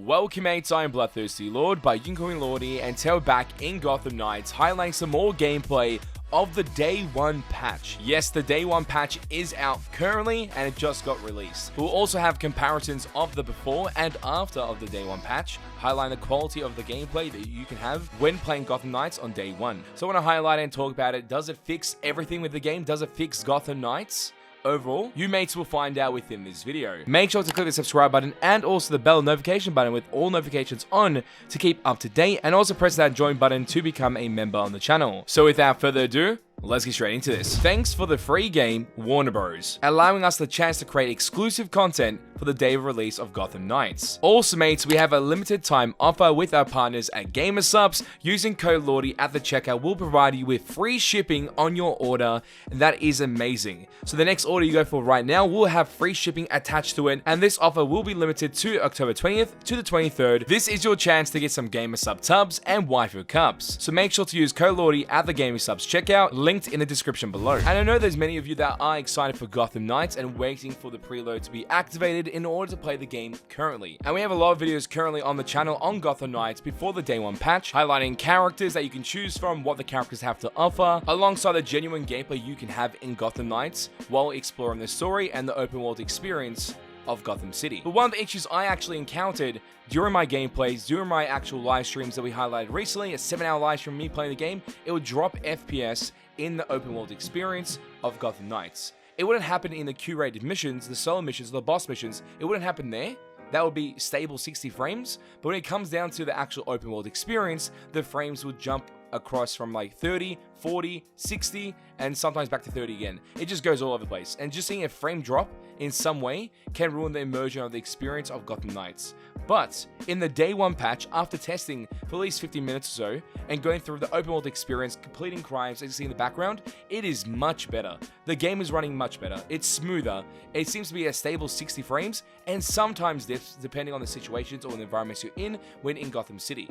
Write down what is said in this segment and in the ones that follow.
Welcome mates, I am BloodThirstyLord by Lordy, and today we're back in Gotham Knights, highlighting some more gameplay of the Day 1 patch. Yes, the Day 1 patch is out currently, and it just got released. We'll also have comparisons of the before and after of the Day 1 patch, highlighting the quality of the gameplay that you can have when playing Gotham Knights on Day 1. So I want to highlight and talk about it. Does it fix everything with the game? Does it fix Gotham Knights? Overall, you mates will find out within this video. Make sure to click the subscribe button and also the bell notification button with all notifications on to keep up to date, and also press that join button to become a member on the channel. So without further ado, let's get straight into this. Thanks for the free game, Warner Bros., allowing us the chance to create exclusive content for the day of release of Gotham Knights. Also mates, we have a limited time offer with our partners at GamerSupps. Using code LORDY at the checkout will provide you with free shipping on your order, and that is amazing. So the next order you go for right now will have free shipping attached to it, and this offer will be limited to October 20th to the 23rd. This is your chance to get some GamerSupps tubs and waifu cups. So make sure to use code LORDY at the GamerSupps checkout, linked in the description below. And I know there's many of you that are excited for Gotham Knights and waiting for the preload to be activated in order to play the game currently. And we have a lot of videos currently on the channel on Gotham Knights before the Day 1 patch, highlighting characters that you can choose from, what the characters have to offer, alongside the genuine gameplay you can have in Gotham Knights while exploring the story and the open world experience of Gotham City. But one of the issues I actually encountered during my gameplays, during my actual live streams that we highlighted recently, a 7-hour live stream of me playing the game, it would drop FPS in the open world experience of Gotham Knights. It wouldn't happen in the curated missions, the solo missions, the boss missions. It wouldn't happen there. That would be stable 60 frames. But when it comes down to the actual open world experience, the frames would jump across from like 30, 40, 60, and sometimes back to 30 again. It just goes all over the place. And just seeing a frame drop in some way can ruin the immersion of the experience of Gotham Knights. But in the Day 1 patch, after testing for at least 15 minutes or so, and going through the open world experience, completing crimes, as you see in the background, it is much better. The game is running much better. It's smoother. It seems to be a stable 60 frames, and sometimes dips depending on the situations or the environments you're in when in Gotham City.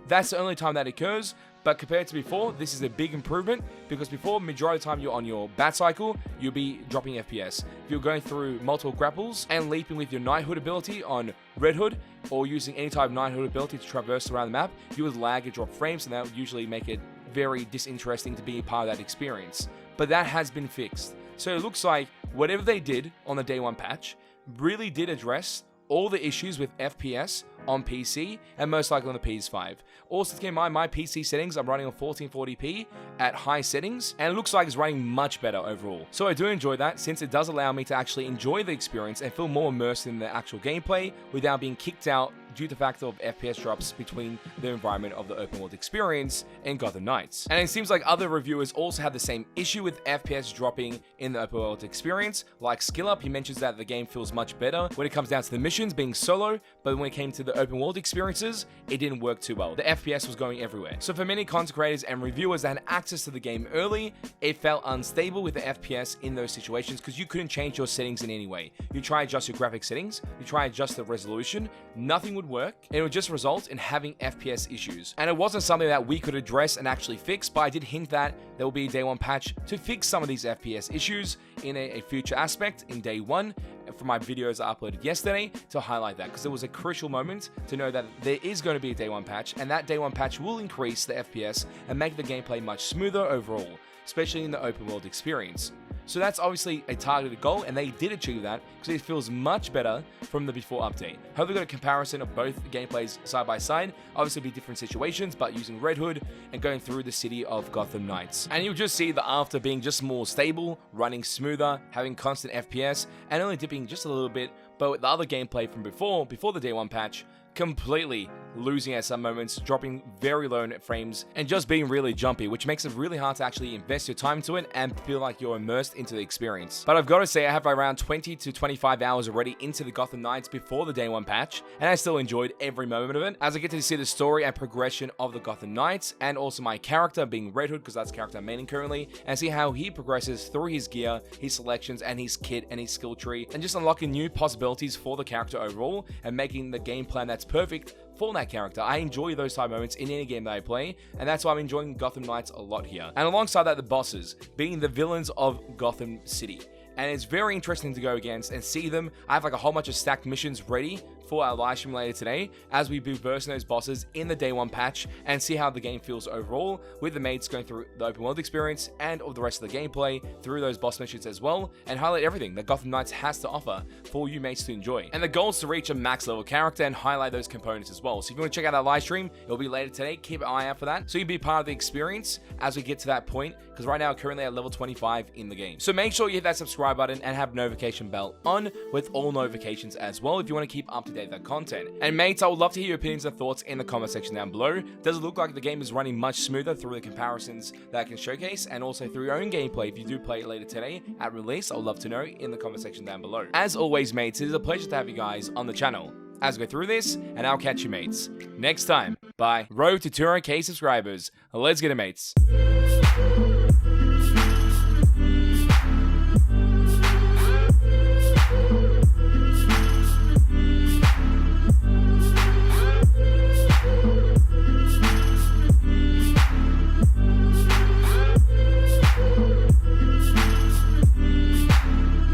That's the only time that occurs, but compared to before, this is a big improvement, because before, majority of the time you're on your bat cycle, you'll be dropping FPS. If you're going through multiple grapples and leaping with your Knighthood ability on Red Hood, or using any type of Knighthood ability to traverse around the map, you would lag and drop frames, and that would usually make it very disinteresting to be a part of that experience. But that has been fixed. So it looks like whatever they did on the Day 1 patch really did address all the issues with FPS on PC, and most likely on the PS5. Also, to keep in mind, my PC settings, I'm running on 1440p at high settings, and it looks like it's running much better overall. So I do enjoy that, since it does allow me to actually enjoy the experience and feel more immersed in the actual gameplay without being kicked out due to the fact of FPS drops between the environment of the open world experience in Gotham Knights. And it seems like other reviewers also have the same issue with FPS dropping in the open world experience. Like SkillUp, he mentions that the game feels much better when it comes down to the missions being solo, but when it came to the open world experiences, it didn't work too well. The FPS was going everywhere. So for many content creators and reviewers that had access to the game early, it felt unstable with the FPS in those situations because you couldn't change your settings in any way. You try adjust your graphic settings, you try adjust the resolution, nothing would work, and it would just result in having FPS issues. And it wasn't something that we could address and actually fix, but I did hint that there will be a Day 1 patch to fix some of these FPS issues in a future aspect in Day 1. For my videos I uploaded yesterday to highlight that, because it was a crucial moment to know that there is going to be a Day 1 patch, and that Day 1 patch will increase the FPS and make the gameplay much smoother overall, especially in the open world experience. So that's obviously a targeted goal, and they did achieve that because it feels much better from the before update. Hopefully got a comparison of both gameplays side by side. Obviously be different situations, but using Red Hood and going through the city of Gotham Knights. And you'll just see the after being just more stable, running smoother, having constant FPS, and only dipping just a little bit. But with the other gameplay from before the Day 1 patch, completely losing at some moments, dropping very low net frames, and just being really jumpy, which makes it really hard to actually invest your time to it and feel like you're immersed into the experience. But I've got to say, I have around 20 to 25 hours already into the Gotham Knights before the Day 1 patch, and I still enjoyed every moment of it, as I get to see the story and progression of the Gotham Knights, and also my character being Red Hood, because that's the character I'm maining currently, and see how he progresses through his gear, his selections, and his kit, and his skill tree, and just unlocking new possibilities for the character overall, and making the game plan that's perfect for that character. I enjoy those type moments in any game that I play, and that's why I'm enjoying Gotham Knights a lot here. And alongside that, the bosses, being the villains of Gotham City. And it's very interesting to go against and see them. I have like a whole bunch of stacked missions ready for our live stream later today as we be versing those bosses in the day 1 patch and see how the game feels overall, with the mates going through the open world experience and all the rest of the gameplay through those boss missions as well, and highlight everything that Gotham Knights has to offer for you mates to enjoy. And the goal is to reach a max level character and highlight those components as well. So if you want to check out that live stream, it'll be later today. Keep an eye out for that so you can be part of the experience as we get to that point, because right now currently at level 25 in the game. So make sure you hit that subscribe button and have notification bell on with all notifications as well if you want to keep up to date with that content. And mates, I would love to hear your opinions and thoughts in the comment section down below. Does it look like the game is running much smoother through the comparisons that I can showcase, and also through your own gameplay if you do play it later today at release? I would love to know in the comment section down below. As always mates, it is a pleasure to have you guys on the channel as we go through this, and I'll catch you mates next time. Bye. Road to 200k subscribers. Let's get it mates.